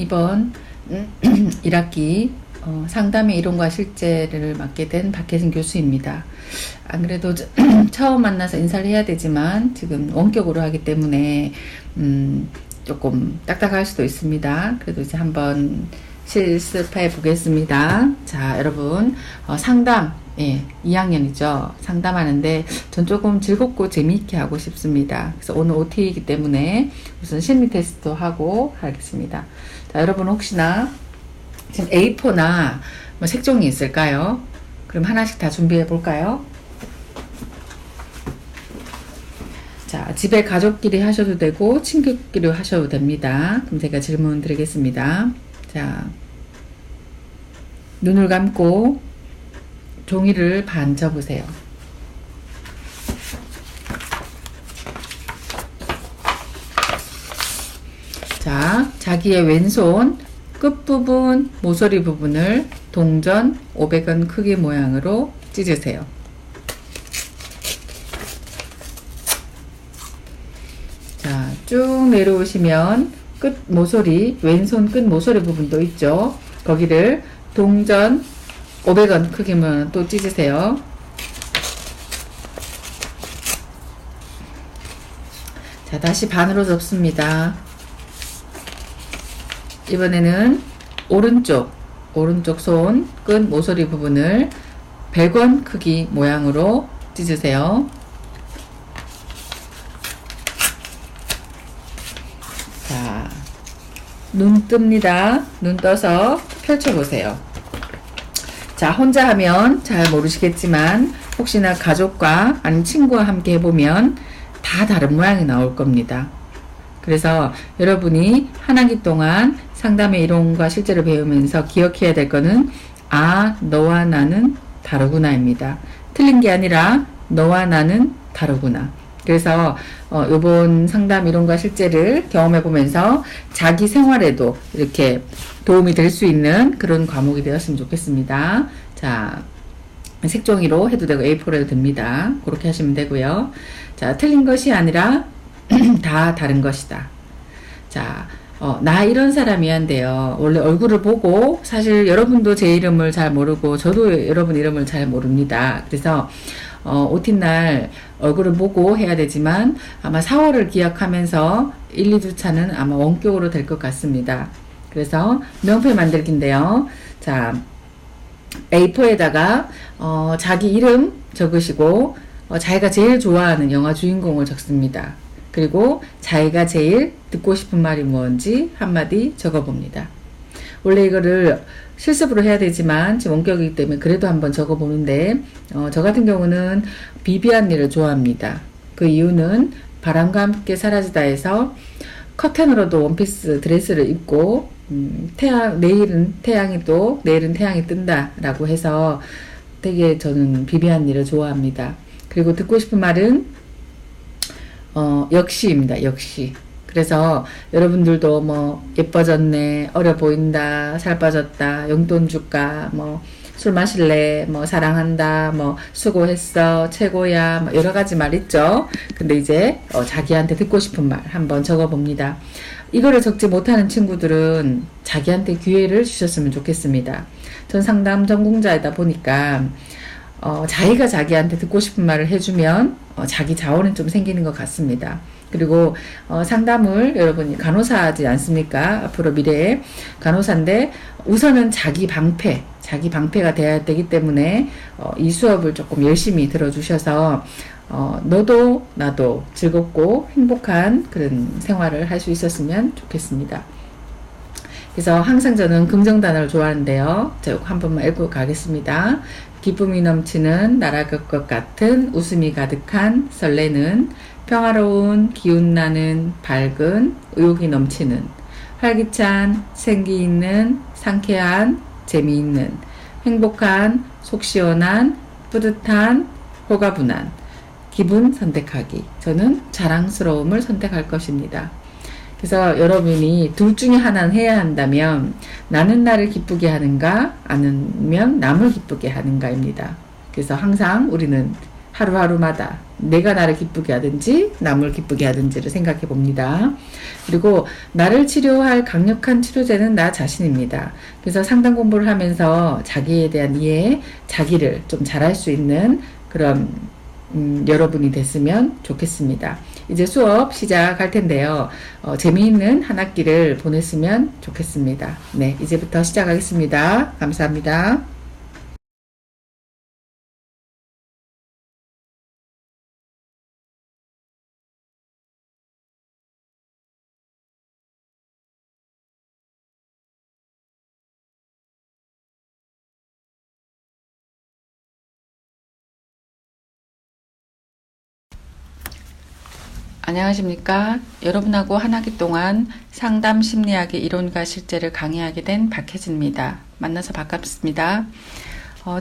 이번 1학기 상담의 이론과 실제를 맡게 된 박혜진 교수입니다. 안 그래도 처음 만나서 인사를 해야 되지만 지금 원격으로 하기 때문에 조금 딱딱할 수도 있습니다. 그래도 이제 한번 실습해 보겠습니다. 자, 여러분 상담 2학년이죠. 상담하는데 전 조금 즐겁고 재미있게 하고 싶습니다. 그래서 오늘 OT이기 때문에 우선 심리 테스트도 하고 하겠습니다. 자, 여러분 혹시나 지금 A4나 뭐 색종이 있을까요? 그럼 하나씩 다 준비해 볼까요? 자, 집에 가족끼리 하셔도 되고 친구끼리 하셔도 됩니다. 그럼 제가 질문 드리겠습니다. 자, 눈을 감고 종이를 반 접으세요. 자, 자기의 왼손 끝부분, 모서리 부분을 동전 500원 크기 모양으로 찢으세요. 자, 쭉 내려오시면 끝 모서리, 왼손 끝 모서리 부분도 있죠. 거기를 동전 500원 크기면 또 찢으세요. 자, 다시 반으로 접습니다. 이번에는 오른쪽 손 끝 모서리 부분을 100원 크기 모양으로 찢으세요. 자, 눈 뜹니다. 눈 떠서 펼쳐보세요. 자, 혼자 하면 잘 모르시겠지만 혹시나 가족과 아니면 친구와 함께 해보면 다 다른 모양이 나올 겁니다. 그래서 여러분이 한 학기 동안 상담의 이론과 실제를 배우면서 기억해야 될 거는 너와 나는 다르구나입니다. 틀린 게 아니라 너와 나는 다르구나. 그래서 요번 상담 이론과 실제를 경험해 보면서 자기 생활에도 이렇게 도움이 될 수 있는 그런 과목이 되었으면 좋겠습니다. 자, 색종이로 해도 되고 A4로 해도 됩니다. 그렇게 하시면 되고요. 자, 틀린 것이 아니라 다 다른 것이다. 자, 나 이런 사람이한데요. 원래 얼굴을 보고 사실 여러분도 제 이름을 잘 모르고 저도 여러분 이름을 잘 모릅니다. 그래서 OT 날 얼굴을 보고 해야 되지만 아마 4월을 기약하면서 1, 2주차는 아마 원격으로 될 것 같습니다. 그래서 명패 만들기인데요. 자, A4에다가 자기 이름 적으시고 자기가 제일 좋아하는 영화 주인공을 적습니다. 그리고 자기가 제일 듣고 싶은 말이 뭔지 한마디 적어봅니다. 원래 이거를 실습으로 해야 되지만 지금 원격이기 때문에 그래도 한번 적어보는데 저 같은 경우는 비비안 니를 좋아합니다. 그 이유는 바람과 함께 사라지다에서 커튼으로도 원피스 드레스를 입고 내일은 태양이 뜬다 라고 해서 되게 저는 비비안 니를 좋아합니다. 그리고 듣고 싶은 말은 역시입니다. 역시. 그래서 여러분들도 뭐 예뻐졌네, 어려 보인다, 살 빠졌다, 용돈 줄까, 뭐 술 마실래, 뭐 사랑한다, 뭐 수고했어, 최고야, 뭐 여러 가지 말 있죠. 근데 이제 자기한테 듣고 싶은 말 한번 적어봅니다. 이거를 적지 못하는 친구들은 자기한테 기회를 주셨으면 좋겠습니다. 전 상담 전공자이다 보니까 자기가 자기한테 듣고 싶은 말을 해주면 자기 자원은 좀 생기는 것 같습니다. 그리고 상담을 여러분이 간호사하지 않습니까? 앞으로 미래에 간호사인데 우선은 자기 방패가 돼야 되기 때문에 이 수업을 조금 열심히 들어주셔서 너도 나도 즐겁고 행복한 그런 생활을 할 수 있었으면 좋겠습니다. 그래서 항상 저는 긍정 단어를 좋아하는데요. 저 한 번만 읽고 가겠습니다. 기쁨이 넘치는 날아갈 것 같은 웃음이 가득한 설레는 평화로운 기운나는 밝은 의욕이 넘치는 활기찬 생기 있는 상쾌한 재미있는 행복한 속 시원한 뿌듯한 호가분한 기분 선택하기. 저는 자랑스러움을 선택할 것입니다. 그래서 여러분이 둘 중에 하나는 해야 한다면 나는 나를 기쁘게 하는가 아니면 남을 기쁘게 하는가입니다. 그래서 항상 우리는 하루하루마다 내가 나를 기쁘게 하든지 남을 기쁘게 하든지를 생각해 봅니다. 그리고 나를 치료할 강력한 치료제는 나 자신입니다. 그래서 상담 공부를 하면서 자기에 대한 이해, 자기를 좀 잘할 수 있는 그런 여러분이 됐으면 좋겠습니다. 이제 수업 시작할 텐데요. 재미있는 한 학기를 보냈으면 좋겠습니다. 네, 이제부터 시작하겠습니다. 감사합니다. 안녕하십니까. 여러분하고 한 학기 동안 상담 심리학의 이론과 실제를 강의하게 된 박혜진입니다. 만나서 반갑습니다.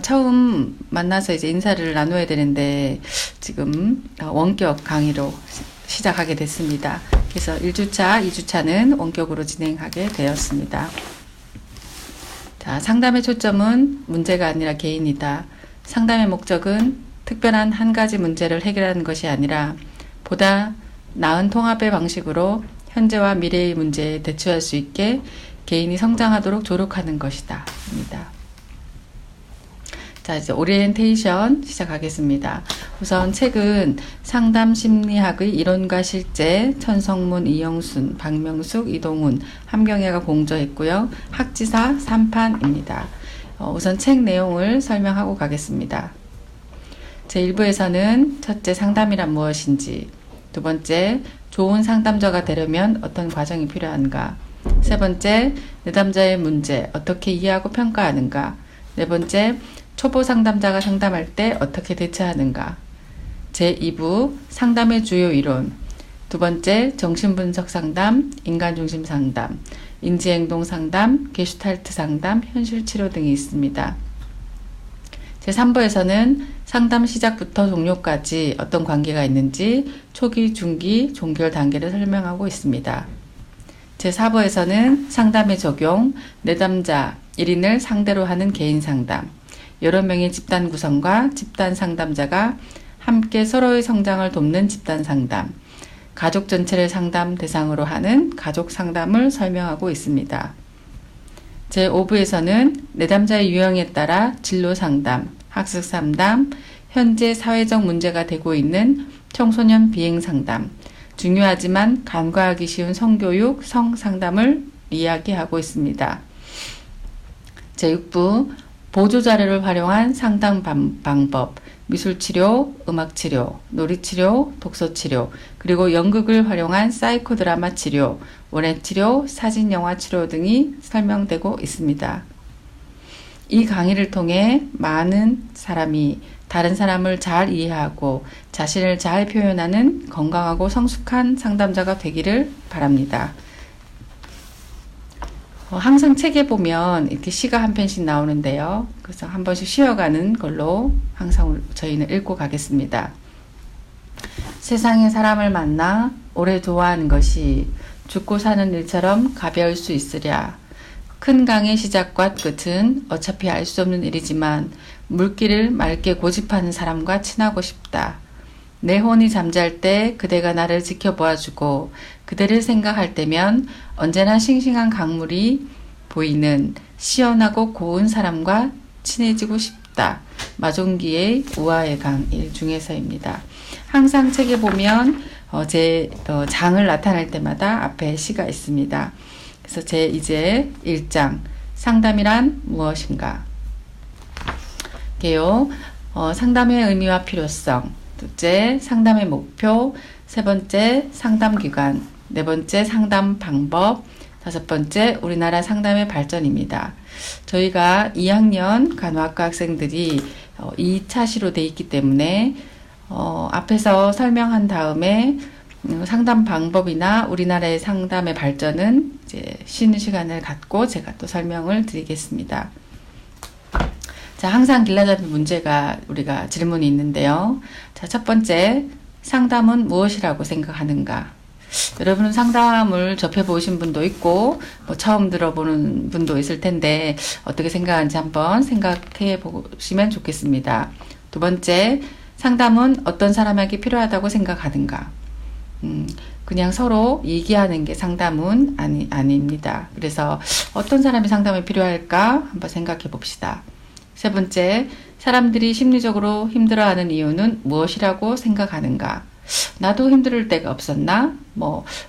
처음 만나서 이제 인사를 나눠야 되는데 지금 원격 강의로 시작하게 됐습니다. 그래서 1주차, 2주차는 원격으로 진행하게 되었습니다. 자, 상담의 초점은 문제가 아니라 개인이다. 상담의 목적은 특별한 한 가지 문제를 해결하는 것이 아니라 보다 나은 통합의 방식으로 현재와 미래의 문제에 대처할 수 있게 개인이 성장하도록 조력하는 것이다. 입니다. 자, 이제 오리엔테이션 시작하겠습니다. 우선 책은 상담 심리학의 이론과 실제, 천성문, 이영순, 박명숙, 이동훈, 함경애가 공저했고요. 학지사 3판입니다. 우선 책 내용을 설명하고 가겠습니다. 제1부에서는 첫째, 상담이란 무엇인지, 두 번째, 좋은 상담자가 되려면 어떤 과정이 필요한가, 세 번째, 내담자의 문제 어떻게 이해하고 평가하는가, 네 번째, 초보 상담자가 상담할 때 어떻게 대처하는가, 제2부 상담의 주요 이론, 두 번째, 정신분석 상담, 인간중심 상담, 인지행동 상담, 게슈탈트 상담, 현실치료 등이 있습니다. 제3부에서는 상담 시작부터 종료까지 어떤 관계가 있는지 초기, 중기, 종결 단계를 설명하고 있습니다. 제4부에서는 상담의 적용, 내담자 1인을 상대로 하는 개인 상담, 여러 명의 집단 구성과 집단 상담자가 함께 서로의 성장을 돕는 집단 상담, 가족 전체를 상담 대상으로 하는 가족 상담을 설명하고 있습니다. 제5부에서는 내담자의 유형에 따라 진로 상담, 학습 상담, 현재 사회적 문제가 되고 있는 청소년 비행 상담, 중요하지만 간과하기 쉬운 성교육, 성상담을 이야기하고 있습니다. 제6부 보조자료를 활용한 상담 방법, 미술치료, 음악치료, 놀이치료, 독서치료, 그리고 연극을 활용한 사이코드라마 치료, 원예치료, 사진영화 치료 등이 설명되고 있습니다. 이 강의를 통해 많은 사람이 다른 사람을 잘 이해하고 자신을 잘 표현하는 건강하고 성숙한 상담자가 되기를 바랍니다. 항상 책에 보면 이렇게 시가 한 편씩 나오는데요. 그래서 한 번씩 쉬어가는 걸로 항상 저희는 읽고 가겠습니다. 세상에 사람을 만나 오래 좋아하는 것이 죽고 사는 일처럼 가벼울 수 있으랴. 큰 강의 시작과 끝은 어차피 알 수 없는 일이지만 물길을 맑게 고집하는 사람과 친하고 싶다. 내 혼이 잠잘 때 그대가 나를 지켜보아주고 그대를 생각할 때면 언제나 싱싱한 강물이 보이는 시원하고 고운 사람과 친해지고 싶다. 마종기의 우아의 강 중에서입니다. 항상 책에 보면 제 장을 나타낼 때마다 앞에 시가 있습니다. 그래서 제 이제 1장 상담이란 무엇인가? 게요. 상담의 의미와 필요성, 둘째 상담의 목표, 세 번째 상담 기관, 네 번째 상담 방법, 다섯 번째 우리나라 상담의 발전입니다. 저희가 2학년 간호학과 학생들이 2차 시로 돼 있기 때문에 앞에서 설명한 다음에 상담 방법이나 우리나라의 상담의 발전은 이제 쉬는 시간을 갖고 제가 또 설명을 드리겠습니다. 자, 항상 길라잡이 문제가 우리가 질문이 있는데요. 자, 첫 번째, 상담은 무엇이라고 생각하는가? 여러분은 상담을 접해보신 분도 있고 처음 들어보는 분도 있을 텐데 어떻게 생각하는지 한번 생각해 보시면 좋겠습니다. 두 번째, 상담은 어떤 사람에게 필요하다고 생각하는가? 그냥 서로 얘기하는 게 상담은 아닙니다. 그래서 어떤 사람이 상담이 필요할까? 한번 생각해 봅시다. 세 번째, 사람들이 심리적으로 힘들어하는 이유는 무엇이라고 생각하는가? 나도 힘들 때가 없었나?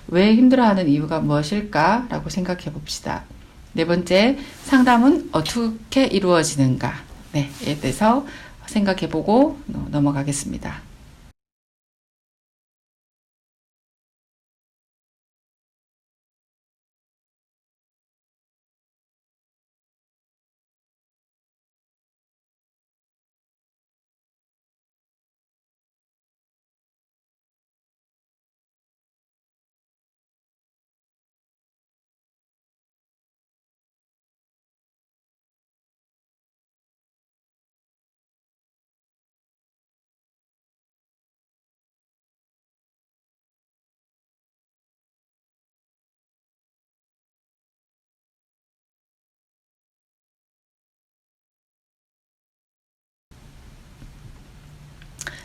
왜 힘들어하는 이유가 무엇일까? 라고 생각해 봅시다. 네 번째, 상담은 어떻게 이루어지는가? 네, 에 대해서 생각해 보고 넘어가겠습니다.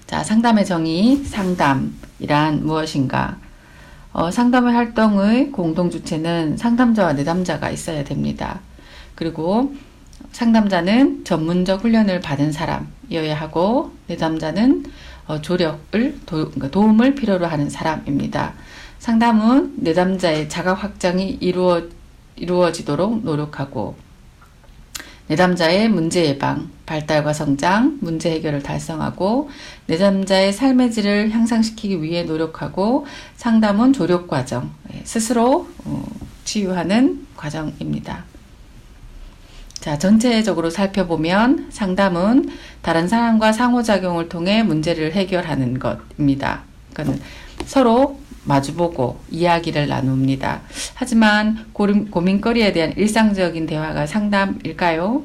자, 상담의 정의, 상담이란 무엇인가? 상담의 활동의 공동주체는 상담자와 내담자가 있어야 됩니다. 그리고 상담자는 전문적 훈련을 받은 사람이어야 하고, 내담자는 그러니까 도움을 필요로 하는 사람입니다. 상담은 내담자의 자각 확장이 이루어지도록 노력하고, 내담자의 문제 예방, 발달과 성장, 문제 해결을 달성하고, 내담자의 삶의 질을 향상시키기 위해 노력하고, 상담은 조력 과정, 스스로 치유하는 과정입니다. 자, 전체적으로 살펴보면 상담은 다른 사람과 상호작용을 통해 문제를 해결하는 것입니다. 그러니까 서로 마주보고 이야기를 나눕니다. 하지만 고민거리에 대한 일상적인 대화가 상담일까요?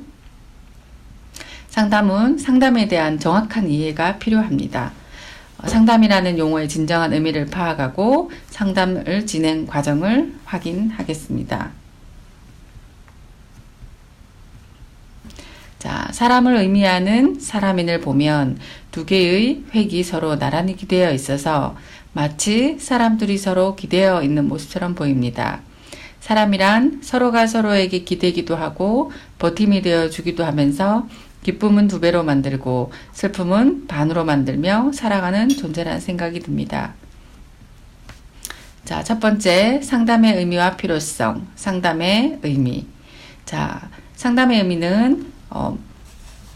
상담은 상담에 대한 정확한 이해가 필요합니다. 상담이라는 용어의 진정한 의미를 파악하고 상담을 진행 과정을 확인하겠습니다. 자, 사람을 의미하는 사람인을 보면 두 개의 획이 서로 나란히 기대어 있어서 마치 사람들이 서로 기대어 있는 모습처럼 보입니다. 사람이란 서로가 서로에게 기대기도 하고 버팀이 되어 주기도 하면서 기쁨은 두 배로 만들고 슬픔은 반으로 만들며 살아가는 존재라는 생각이 듭니다. 자, 첫 번째, 상담의 의미와 필요성, 상담의 의미. 자, 상담의 의미는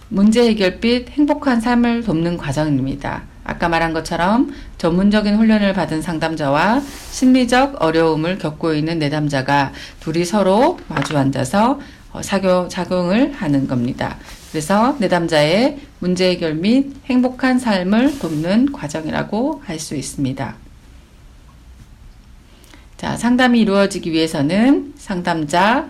문제 해결 및 행복한 삶을 돕는 과정입니다. 아까 말한 것처럼 전문적인 훈련을 받은 상담자와 심리적 어려움을 겪고 있는 내담자가 둘이 서로 마주 앉아서 작용을 하는 겁니다. 그래서 내담자의 문제 해결 및 행복한 삶을 돕는 과정이라고 할 수 있습니다. 자, 상담이 이루어지기 위해서는 상담자,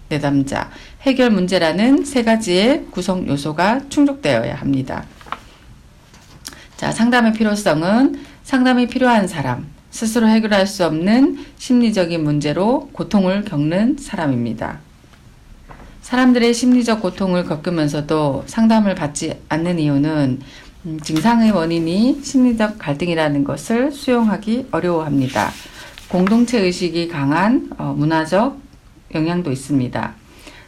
내담자, 해결 문제라는 세 가지의 구성 요소가 충족되어야 합니다. 자, 상담의 필요성은 상담이 필요한 사람, 스스로 해결할 수 없는 심리적인 문제로 고통을 겪는 사람입니다. 사람들의 심리적 고통을 겪으면서도 상담을 받지 않는 이유는 증상의 원인이 심리적 갈등이라는 것을 수용하기 어려워합니다. 공동체 의식이 강한 문화적 영향도 있습니다.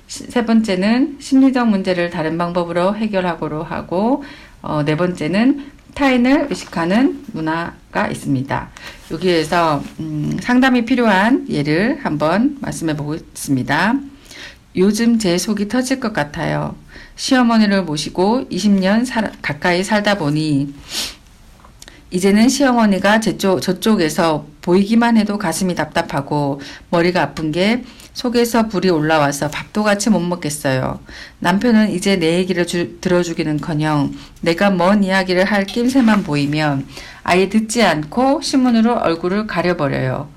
세 번째는 심리적 문제를 다른 방법으로 해결하고자 하고, 네 번째는 타인을 의식하는 문화가 있습니다. 여기에서 상담이 필요한 예를 한번 말씀해 보겠습니다. 요즘 제 속이 터질 것 같아요. 시어머니를 모시고 20년 가까이 살다 보니 이제는 시어머니가 저쪽에서 보이기만 해도 가슴이 답답하고 머리가 아픈 게 속에서 불이 올라와서 밥도 같이 못 먹겠어요. 남편은 이제 내 얘기를 들어주기는커녕 내가 뭔 이야기를 할 낌새만 보이면 아예 듣지 않고 신문으로 얼굴을 가려버려요.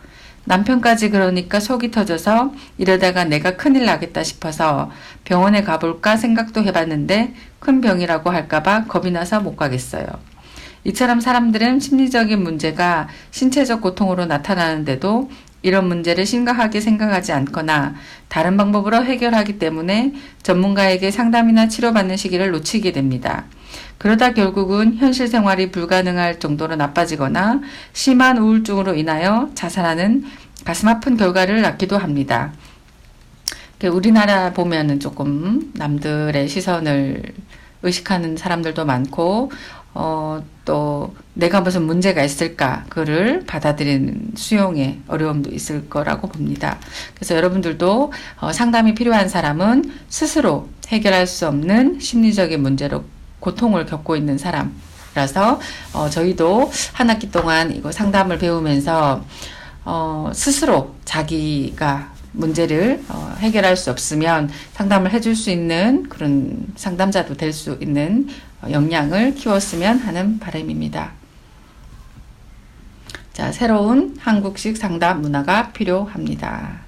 남편까지 그러니까 속이 터져서 이러다가 내가 큰일 나겠다 싶어서 병원에 가볼까 생각도 해봤는데 큰 병이라고 할까봐 겁이 나서 못 가겠어요. 이처럼 사람들은 심리적인 문제가 신체적 고통으로 나타나는데도 이런 문제를 심각하게 생각하지 않거나 다른 방법으로 해결하기 때문에 전문가에게 상담이나 치료받는 시기를 놓치게 됩니다. 그러다 결국은 현실 생활이 불가능할 정도로 나빠지거나 심한 우울증으로 인하여 자살하는 가슴 아픈 결과를 낳기도 합니다. 우리나라 보면은 조금 남들의 시선을 의식하는 사람들도 많고, 또 내가 무슨 문제가 있을까 그를 받아들이는 수용에 어려움도 있을 거라고 봅니다. 그래서 여러분들도 상담이 필요한 사람은 스스로 해결할 수 없는 심리적인 문제로 고통을 겪고 있는 사람이라서 저희도 한 학기 동안 이거 상담을 배우면서 스스로 자기가 문제를 해결할 수 없으면 상담을 해줄 수 있는 그런 상담자도 될 수 있는 역량을 키웠으면 하는 바람입니다. 자, 새로운 한국식 상담 문화가 필요합니다.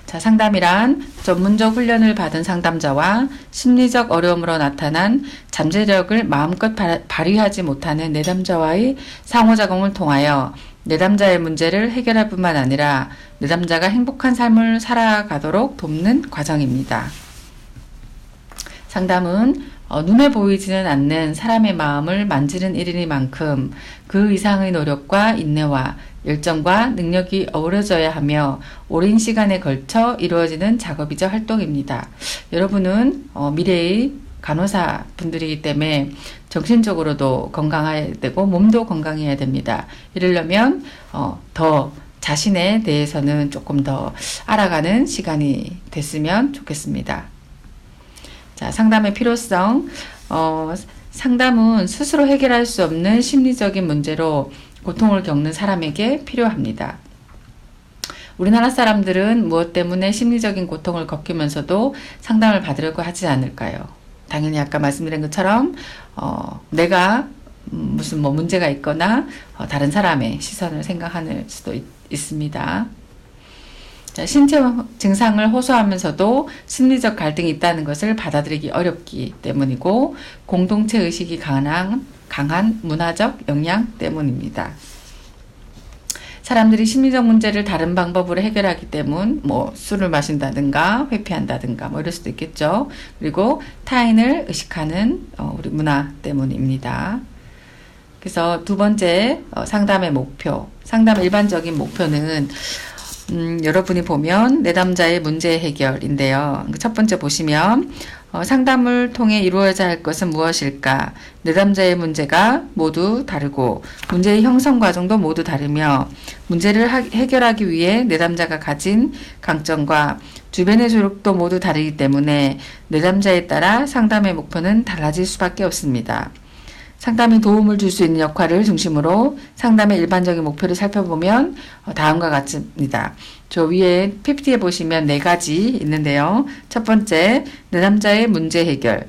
자, 상담이란 전문적 훈련을 받은 상담자와 심리적 어려움으로 나타난 잠재력을 마음껏 발휘하지 못하는 내담자와의 상호작용을 통하여 내담자의 문제를 해결할 뿐만 아니라 내담자가 행복한 삶을 살아가도록 돕는 과정입니다. 상담은 눈에 보이지는 않는 사람의 마음을 만지는 일이니만큼 그 이상의 노력과 인내와 열정과 능력이 어우러져야 하며 오랜 시간에 걸쳐 이루어지는 작업이자 활동입니다. 여러분은 미래의 간호사 분들이기 때문에 정신적으로도 건강해야 되고 몸도 건강해야 됩니다. 이러려면 더 자신에 대해서는 조금 더 알아가는 시간이 됐으면 좋겠습니다. 자, 상담의 필요성. 상담은 스스로 해결할 수 없는 심리적인 문제로 고통을 겪는 사람에게 필요합니다. 우리나라 사람들은 무엇 때문에 심리적인 고통을 겪으면서도 상담을 받으려고 하지 않을까요? 당연히 아까 말씀드린 것처럼 내가 무슨 문제가 있거나 다른 사람의 시선을 생각할 수도 있습니다. 자, 신체 증상을 호소하면서도 심리적 갈등이 있다는 것을 받아들이기 어렵기 때문이고 공동체 의식이 강한 문화적 영향 때문입니다. 사람들이 심리적 문제를 다른 방법으로 해결하기 때문, 술을 마신다든가 회피한다든가 이럴 수도 있겠죠. 그리고 타인을 의식하는 우리 문화 때문입니다. 그래서 두 번째 상담의 목표, 상담의 일반적인 목표는 여러분이 보면 내담자의 문제 해결인데요. 첫 번째 보시면 상담을 통해 이루어져야 할 것은 무엇일까? 내담자의 문제가 모두 다르고 문제의 형성 과정도 모두 다르며 문제를 해결하기 위해 내담자가 가진 강점과 주변의 조력도 모두 다르기 때문에 내담자에 따라 상담의 목표는 달라질 수밖에 없습니다. 상담이 도움을 줄 수 있는 역할을 중심으로 상담의 일반적인 목표를 살펴보면 다음과 같습니다. 저 위에 PPT에 보시면 4가지 있는데요. 첫 번째, 내담자의 문제 해결.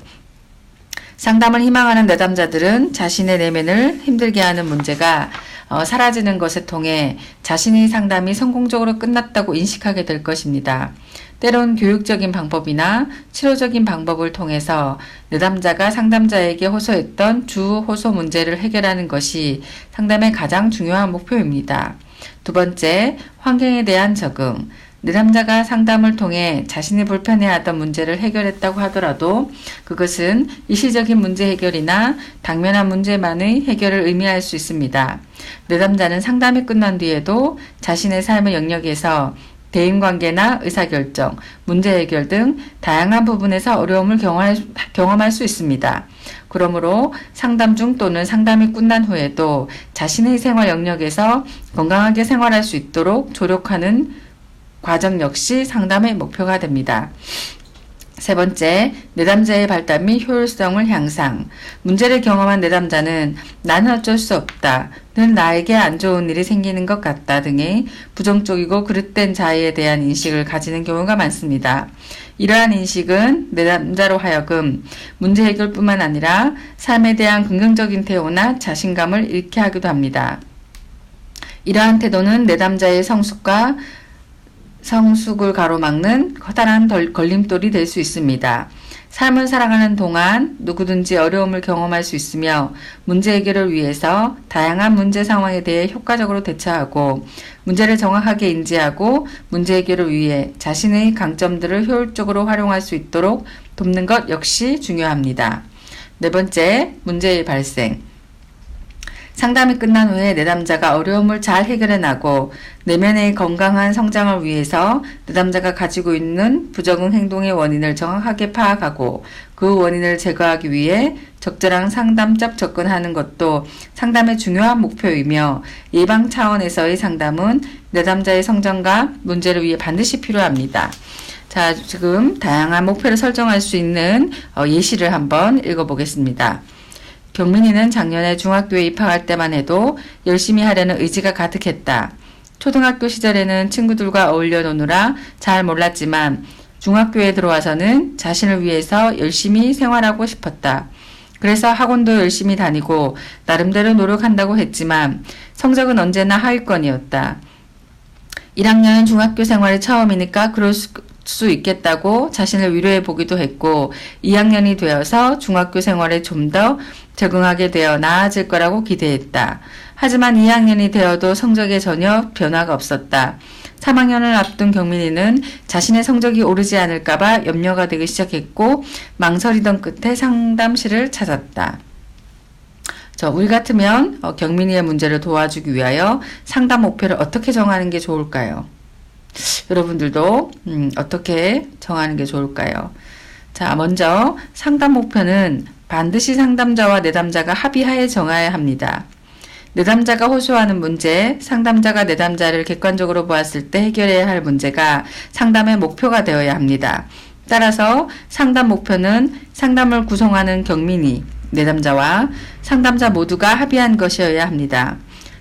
상담을 희망하는 내담자들은 자신의 내면을 힘들게 하는 문제가 사라지는 것을 통해 자신의 상담이 성공적으로 끝났다고 인식하게 될 것입니다. 때론 교육적인 방법이나 치료적인 방법을 통해서 내담자가 상담자에게 호소했던 주 호소 문제를 해결하는 것이 상담의 가장 중요한 목표입니다. 두 번째, 환경에 대한 적응. 내담자가 상담을 통해 자신이 불편해하던 문제를 해결했다고 하더라도 그것은 일시적인 문제 해결이나 당면한 문제만의 해결을 의미할 수 있습니다. 내담자는 상담이 끝난 뒤에도 자신의 삶의 영역에서 대인관계나 의사결정, 문제 해결 등 다양한 부분에서 어려움을 경험할 수 있습니다. 그러므로 상담 중 또는 상담이 끝난 후에도 자신의 생활 영역에서 건강하게 생활할 수 있도록 조력하는 과정 역시 상담의 목표가 됩니다. 세 번째, 내담자의 발달 및 효율성을 향상. 문제를 경험한 내담자는 나는 어쩔 수 없다, 늘 나에게 안 좋은 일이 생기는 것 같다 등의 부정적이고 그릇된 자의에 대한 인식을 가지는 경우가 많습니다. 이러한 인식은 내담자로 하여금 문제 해결뿐만 아니라 삶에 대한 긍정적인 태도나 자신감을 잃게 하기도 합니다. 이러한 태도는 내담자의 성숙을 가로막는 커다란 걸림돌이 될 수 있습니다. 삶을 살아가는 동안 누구든지 어려움을 경험할 수 있으며 문제 해결을 위해서 다양한 문제 상황에 대해 효과적으로 대처하고 문제를 정확하게 인지하고 문제 해결을 위해 자신의 강점들을 효율적으로 활용할 수 있도록 돕는 것 역시 중요합니다. 네 번째, 문제의 발생. 상담이 끝난 후에 내담자가 어려움을 잘 해결해 나고 내면의 건강한 성장을 위해서 내담자가 가지고 있는 부적응 행동의 원인을 정확하게 파악하고 그 원인을 제거하기 위해 적절한 상담적 접근하는 것도 상담의 중요한 목표이며 예방 차원에서의 상담은 내담자의 성장과 문제를 위해 반드시 필요합니다. 자, 지금 다양한 목표를 설정할 수 있는 예시를 한번 읽어보겠습니다. 경민이는 작년에 중학교에 입학할 때만 해도 열심히 하려는 의지가 가득했다. 초등학교 시절에는 친구들과 어울려 노느라 잘 몰랐지만 중학교에 들어와서는 자신을 위해서 열심히 생활하고 싶었다. 그래서 학원도 열심히 다니고 나름대로 노력한다고 했지만 성적은 언제나 하위권이었다. 1학년 중학교 생활이 처음이니까 그럴 수 있겠다고 자신을 위로해 보기도 했고 2학년이 되어서 중학교 생활에 좀 더 적응하게 되어 나아질 거라고 기대했다. 하지만 2학년이 되어도 성적에 전혀 변화가 없었다. 3학년을 앞둔 경민이는 자신의 성적이 오르지 않을까봐 염려가 되기 시작했고 망설이던 끝에 상담실을 찾았다. 우리 같으면 경민이의 문제를 도와주기 위하여 상담 목표를 어떻게 정하는 게 좋을까요? 여러분들도 어떻게 정하는 게 좋을까요? 자, 먼저 상담 목표는 반드시 상담자와 내담자가 합의하에 정해야 합니다. 내담자가 호소하는 문제, 상담자가 내담자를 객관적으로 보았을 때 해결해야 할 문제가 상담의 목표가 되어야 합니다. 따라서 상담 목표는 상담을 구성하는 경민이, 내담자와 상담자 모두가 합의한 것이어야 합니다.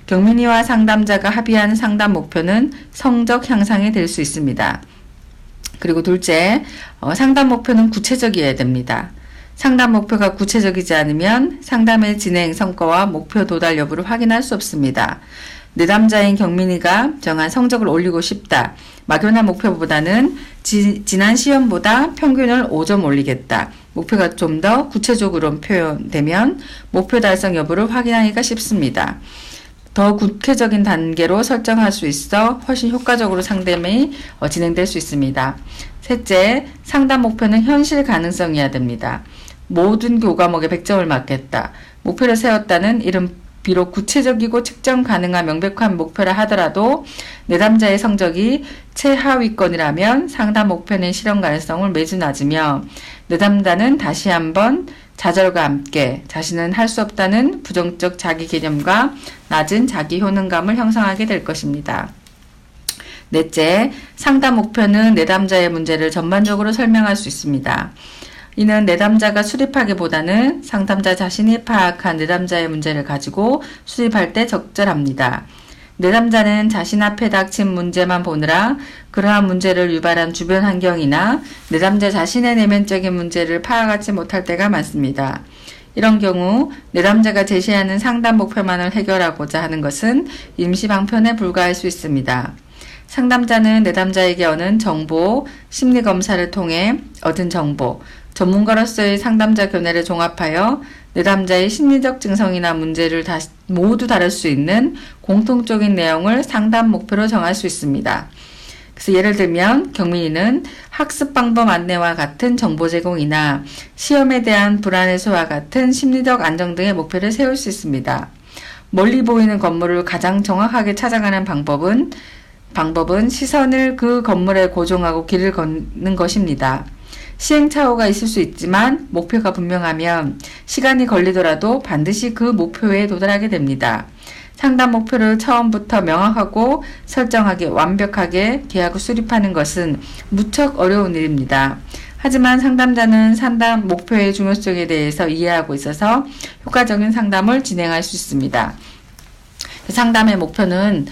경민이와 상담자가 합의한 상담 목표는 성적 향상이 될 수 있습니다. 그리고 둘째, 상담 목표는 구체적이어야 됩니다. 상담 목표가 구체적이지 않으면 상담의 진행 성과와 목표 도달 여부를 확인할 수 없습니다. 내담자인 경민이가 정한 성적을 올리고 싶다. 막연한 목표보다는 지난 시험보다 평균을 5점 올리겠다. 목표가 좀 더 구체적으로 표현되면 목표 달성 여부를 확인하기가 쉽습니다. 더 구체적인 단계로 설정할 수 있어 훨씬 효과적으로 상담이 진행될 수 있습니다. 셋째, 상담 목표는 현실 가능성이어야 됩니다. 모든 교과목에 100점을 맞겠다. 목표를 세웠다는 이름 비록 구체적이고 측정 가능한 명백한 목표라 하더라도 내담자의 성적이 최하위권이라면 상담 목표는 실현 가능성을 매주 낮으며 내담자는 다시 한번 좌절과 함께 자신은 할 수 없다는 부정적 자기 개념과 낮은 자기 효능감을 형성하게 될 것입니다. 넷째, 상담 목표는 내담자의 문제를 전반적으로 설명할 수 있습니다. 이는 내담자가 수립하기보다는 상담자 자신이 파악한 내담자의 문제를 가지고 수립할 때 적절합니다. 내담자는 자신 앞에 닥친 문제만 보느라 그러한 문제를 유발한 주변 환경이나 내담자 자신의 내면적인 문제를 파악하지 못할 때가 많습니다. 이런 경우 내담자가 제시하는 상담 목표만을 해결하고자 하는 것은 임시방편에 불과할 수 있습니다. 상담자는 내담자에게 얻은 정보, 심리검사를 통해 얻은 정보, 전문가로서의 상담자 견해를 종합하여 내담자의 심리적 증상이나 문제를 모두 다룰 수 있는 공통적인 내용을 상담 목표로 정할 수 있습니다. 그래서 예를 들면 경민이는 학습 방법 안내와 같은 정보 제공이나 시험에 대한 불안 해소와 같은 심리적 안정 등의 목표를 세울 수 있습니다. 멀리 보이는 건물을 가장 정확하게 찾아가는 방법은 시선을 그 건물에 고정하고 길을 걷는 것입니다. 시행착오가 있을 수 있지만 목표가 분명하면 시간이 걸리더라도 반드시 그 목표에 도달하게 됩니다. 상담 목표를 처음부터 명확하고 설정하게 완벽하게 계획하고 수립하는 것은 무척 어려운 일입니다. 하지만 상담자는 상담 목표의 중요성에 대해서 이해하고 있어서 효과적인 상담을 진행할 수 있습니다. 상담의 목표는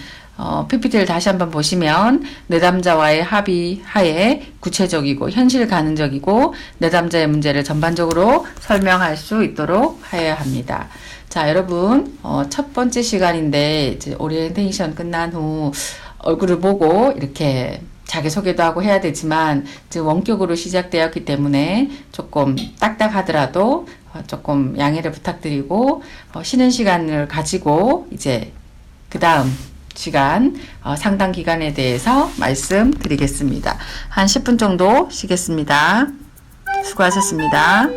PPT를 다시 한번 보시면 내담자와의 합의 하에 구체적이고 현실 가능적이고 내담자의 문제를 전반적으로 설명할 수 있도록 해야 합니다. 자, 여러분 첫 번째 시간인데 이제 오리엔테이션 끝난 후 얼굴을 보고 이렇게 자기소개도 하고 해야 되지만 지금 원격으로 시작되었기 때문에 조금 딱딱하더라도 조금 양해를 부탁드리고 쉬는 시간을 가지고 이제 그 다음 시간 상담 기간에 대해서 말씀드리겠습니다. 한 10분 정도 쉬겠습니다. 수고하셨습니다.